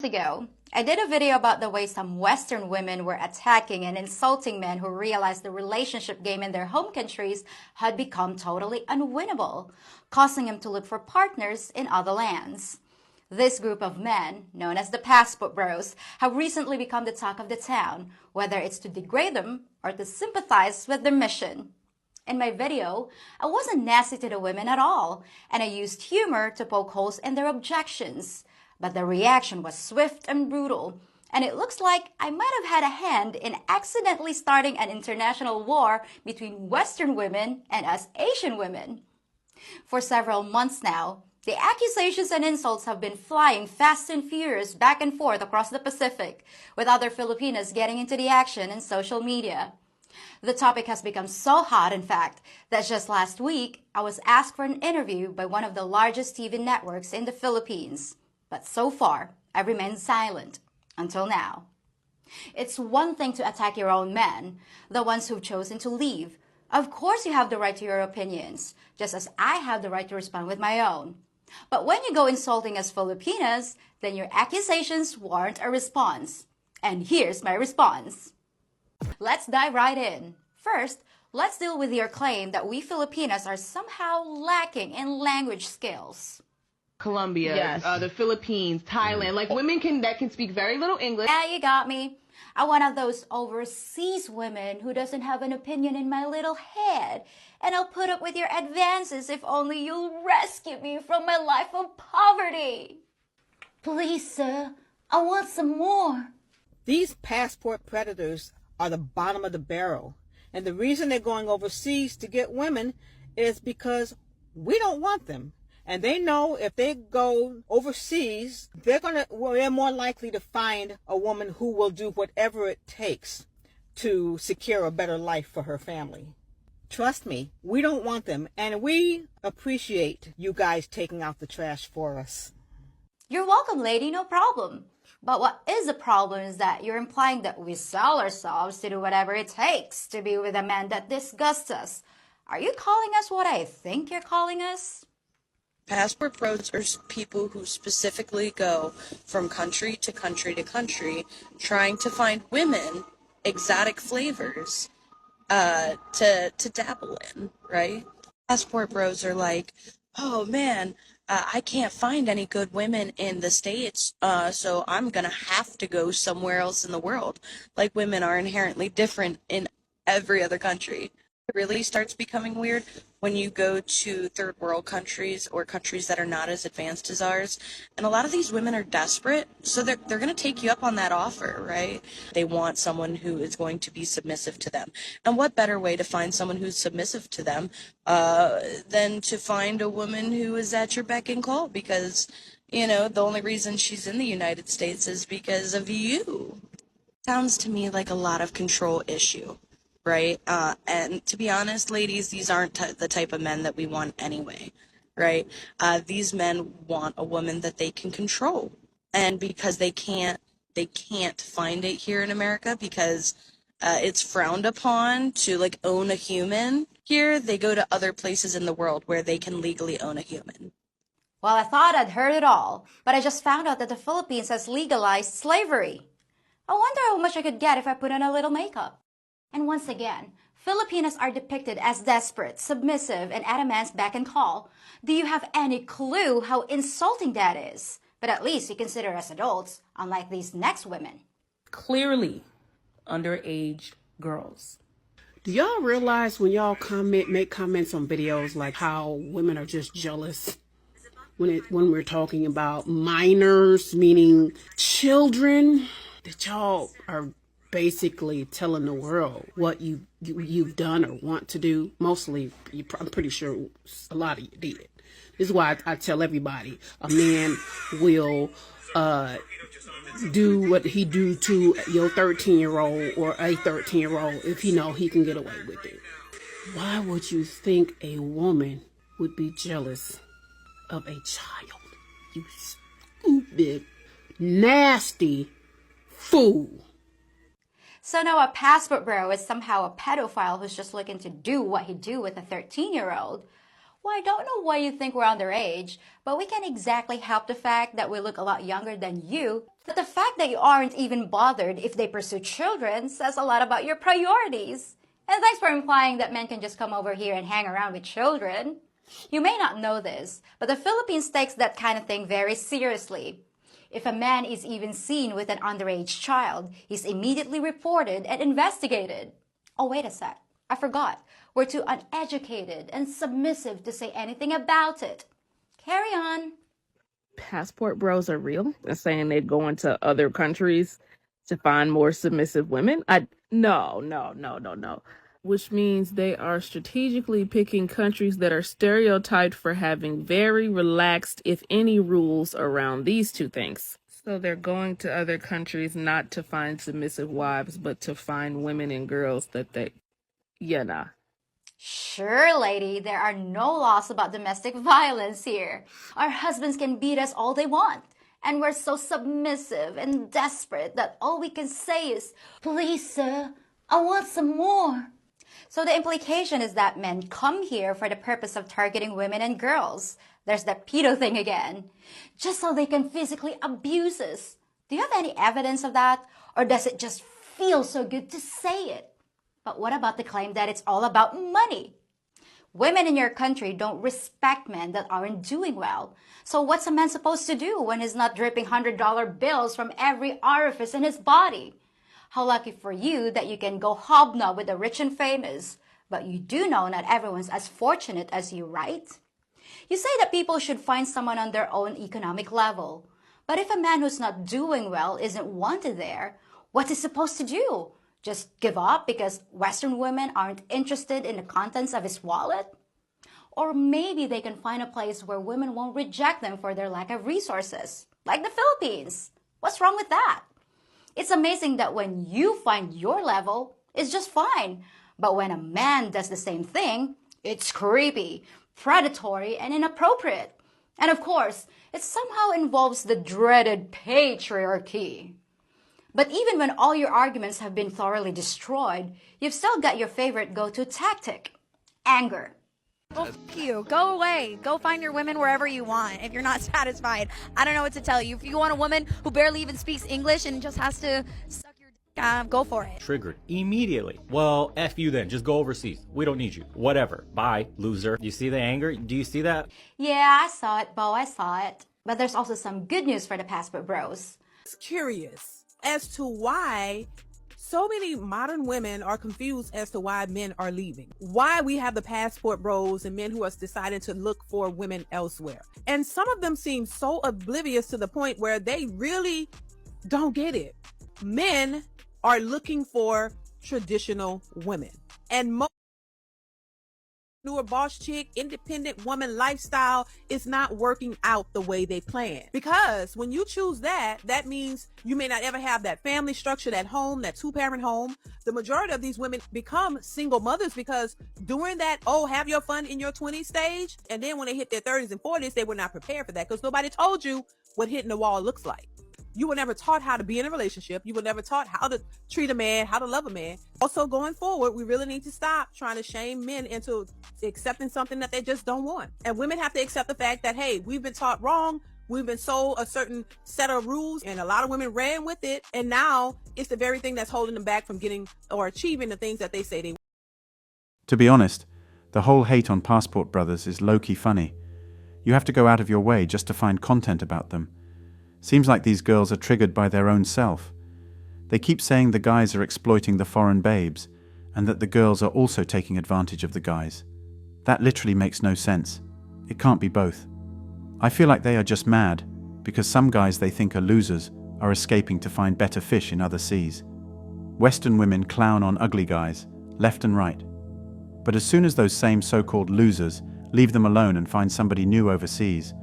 Ago, I did a video about the way some Western women were attacking and insulting men who realized the relationship game in their home countries had become totally unwinnable, causing them to look for partners in other lands. This group of men, known as the Passport Bros, have recently become the talk of the town, whether it's to degrade them or to sympathize with their mission. In my video, I wasn't nasty to the women at all, and I used humor to poke holes in their objections. But the reaction was swift and brutal, and it looks like I might have had a hand in accidentally starting an international war between Western women and us Asian women. For several months now, the accusations and insults have been flying fast and furious back and forth across the Pacific, with other Filipinas getting into the action in social media. The topic has become so hot, in fact, that just last week, I was asked for an interview by one of the largest TV networks in the Philippines. But so far, I've remained silent until now. It's one thing to attack your own men, the ones who've chosen to leave. Of course you have the right to your opinions, just as I have the right to respond with my own. But when you go insulting us Filipinas, then your accusations warrant a response. And here's my response. Let's dive right in. First, let's deal with your claim that we Filipinas are somehow lacking in language skills. Colombia, Yes. The Philippines, Thailand, like women that can speak very little English. Yeah, you got me. I'm one of those overseas women who doesn't have an opinion in my little head. And I'll put up with your advances if only you'll rescue me from my life of poverty. Please, sir, I want some more. These passport predators are the bottom of the barrel. And the reason they're going overseas to get women is because we don't want them. And they know if they go overseas, they're more likely to find a woman who will do whatever it takes to secure a better life for her family. Trust me, we don't want them, and we appreciate you guys taking out the trash for us. You're welcome, lady, no problem. But what is the problem is that you're implying that we sell ourselves to do whatever it takes to be with a man that disgusts us. Are you calling us what I think you're calling us? Passport pros are people who specifically go from country to country to country trying to find women, exotic flavors, to dabble in, right? Passport bros are like, oh man, I can't find any good women in the States, so I'm gonna have to go somewhere else in the world. Like women are inherently different in every other country. It really starts becoming weird when you go to third world countries or countries that are not as advanced as ours. And a lot of these women are desperate, so they're going to take you up on that offer, right? They want someone who is going to be submissive to them. And what better way to find someone who's submissive to them than to find a woman who is at your beck and call? Because, you know, the only reason she's in the United States is because of you. Sounds to me like a lot of control issue. Right? And to be honest, ladies, these aren't the type of men that we want anyway, right? These men want a woman that they can control. And because they can't find it here in America because it's frowned upon to like own a human here, they go to other places in the world where they can legally own a human. Well, I thought I'd heard it all, but I just found out that the Philippines has legalized slavery. I wonder how much I could get if I put on a little makeup. And once again, Filipinas are depicted as desperate, submissive, and at a man's beck and call. Do you have any clue how insulting that is? But at least you consider us adults, unlike these next women. Clearly underage girls. Do y'all realize when y'all make comments on videos like how women are just jealous when we're talking about minors, meaning children, that y'all are basically telling the world what you've done or want to do? Mostly, I'm pretty sure a lot of you did. This is why I tell everybody a man will do what he do to your 13-year-old or a 13-year-old if he know he can get away with it. Why would you think a woman would be jealous of a child? You stupid, nasty fool. So now a passport bro is somehow a pedophile who's just looking to do what he do with a 13-year-old. Well, I don't know why you think we're underage, but we can't exactly help the fact that we look a lot younger than you. But the fact that you aren't even bothered if they pursue children says a lot about your priorities. And thanks for implying that men can just come over here and hang around with children. You may not know this, but the Philippines takes that kind of thing very seriously. If a man is even seen with an underage child, he's immediately reported and investigated. Oh, wait a sec. I forgot. We're too uneducated and submissive to say anything about it. Carry on. Passport bros are real? They're saying they'd go into other countries to find more submissive women? No. Which means they are strategically picking countries that are stereotyped for having very relaxed, if any, rules around these two things. So they're going to other countries not to find submissive wives, but to find women and girls that they... nah. Sure, lady, there are no laws about domestic violence here. Our husbands can beat us all they want. And we're so submissive and desperate that all we can say is, please, sir, I want some more. So the implication is that men come here for the purpose of targeting women and girls. There's that pedo thing again. Just so they can physically abuse us. Do you have any evidence of that? Or does it just feel so good to say it? But what about the claim that it's all about money? Women in your country don't respect men that aren't doing well. So what's a man supposed to do when he's not dripping $100 bills from every orifice in his body? How lucky for you that you can go hobnob with the rich and famous. But you do know not everyone's as fortunate as you, right? You say that people should find someone on their own economic level. But if a man who's not doing well isn't wanted there, what's he supposed to do? Just give up because Western women aren't interested in the contents of his wallet? Or maybe they can find a place where women won't reject them for their lack of resources, like the Philippines. What's wrong with that? It's amazing that when you find your level, it's just fine. But when a man does the same thing, it's creepy, predatory, and inappropriate. And of course, it somehow involves the dreaded patriarchy. But even when all your arguments have been thoroughly destroyed, you've still got your favorite go-to tactic: anger. Oh, f you. Go away. Go find your women wherever you want. If you're not satisfied, I don't know what to tell you. If you want a woman who barely even speaks English and just has to suck your dick, go for it. Triggered immediately. Well, F you then. Just go overseas. We don't need you. Whatever. Bye, loser. You see the anger? Do you see that? Yeah, I saw it, Bo. I saw it. But there's also some good news for the passport bros. It's curious as to why so many modern women are confused as to why men are leaving. Why we have the passport bros and men who are deciding to look for women elsewhere. And some of them seem so oblivious to the point where they really don't get it. Men are looking for traditional women. And most newer boss chick, independent woman lifestyle is not working out the way they plan. Because when you choose that, that means you may not ever have that family structure, that home, that two-parent home. The majority of these women become single mothers because during that, have your fun in your 20s stage, and then when they hit their 30s and 40s, they were not prepared for that because nobody told you what hitting the wall looks like. You were never taught how to be in a relationship. You were never taught how to treat a man, how to love a man. Also, going forward, we really need to stop trying to shame men into accepting something that they just don't want. And women have to accept the fact that, hey, we've been taught wrong. We've been sold a certain set of rules, and a lot of women ran with it. And now it's the very thing that's holding them back from getting or achieving the things that they say they want. To be honest, the whole hate on Passport Brothers is low-key funny. You have to go out of your way just to find content about them. Seems like these girls are triggered by their own self. They keep saying the guys are exploiting the foreign babes, and that the girls are also taking advantage of the guys. That literally makes no sense. It can't be both. I feel like they are just mad, because some guys they think are losers are escaping to find better fish in other seas. Western women clown on ugly guys, left and right. But as soon as those same so-called losers leave them alone and find somebody new overseas,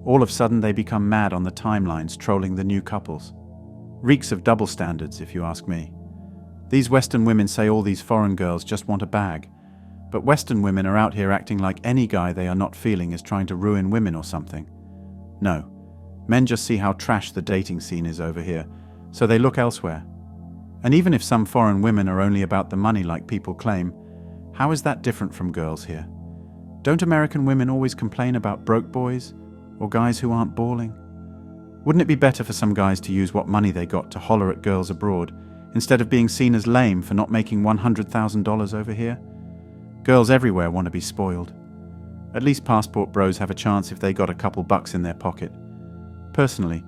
all of a sudden they become mad on the timelines trolling the new couples. Reeks of double standards, if you ask me. These Western women say all these foreign girls just want a bag, but Western women are out here acting like any guy they are not feeling is trying to ruin women or something. No, men just see how trash the dating scene is over here, so they look elsewhere. And even if some foreign women are only about the money like people claim, how is that different from girls here? Don't American women always complain about broke boys or guys who aren't balling? Wouldn't it be better for some guys to use what money they got to holler at girls abroad instead of being seen as lame for not making $100,000 over here? Girls everywhere want to be spoiled. At least passport bros have a chance if they got a couple bucks in their pocket. Personally,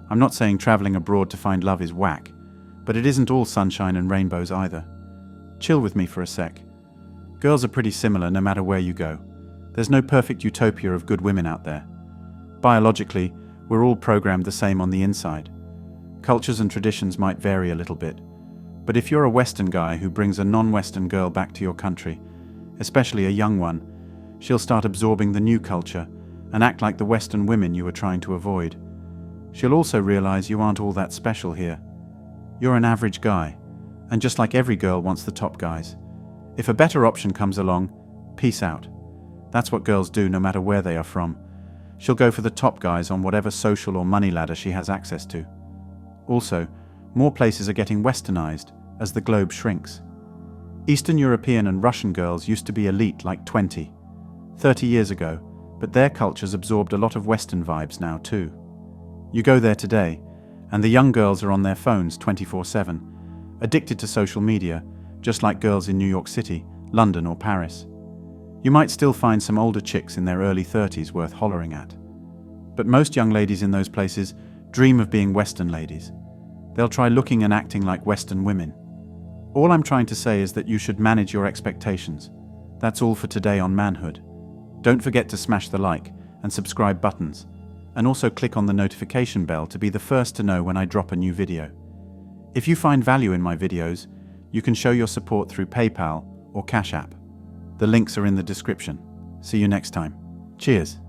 I'm not saying traveling abroad to find love is whack, but it isn't all sunshine and rainbows either. Chill with me for a sec. Girls are pretty similar no matter where you go. There's no perfect utopia of good women out there. Biologically, we're all programmed the same on the inside. Cultures and traditions might vary a little bit, but if you're a Western guy who brings a non-Western girl back to your country, especially a young one, she'll start absorbing the new culture and act like the Western women you were trying to avoid. She'll also realize you aren't all that special here. You're an average guy, and just like every girl wants the top guys. If a better option comes along, peace out. That's what girls do no matter where they are from. She'll go for the top guys on whatever social or money ladder she has access to. Also, more places are getting westernized as the globe shrinks. Eastern European and Russian girls used to be elite like 20, 30 years ago, but their cultures absorbed a lot of Western vibes now too. You go there today, and the young girls are on their phones 24/7, addicted to social media, just like girls in New York City, London or Paris. You might still find some older chicks in their early 30s worth hollering at. But most young ladies in those places dream of being Western ladies. They'll try looking and acting like Western women. All I'm trying to say is that you should manage your expectations. That's all for today on Manhood. Don't forget to smash the like and subscribe buttons, and also click on the notification bell to be the first to know when I drop a new video. If you find value in my videos, you can show your support through PayPal or Cash App. The links are in the description. See you next time. Cheers.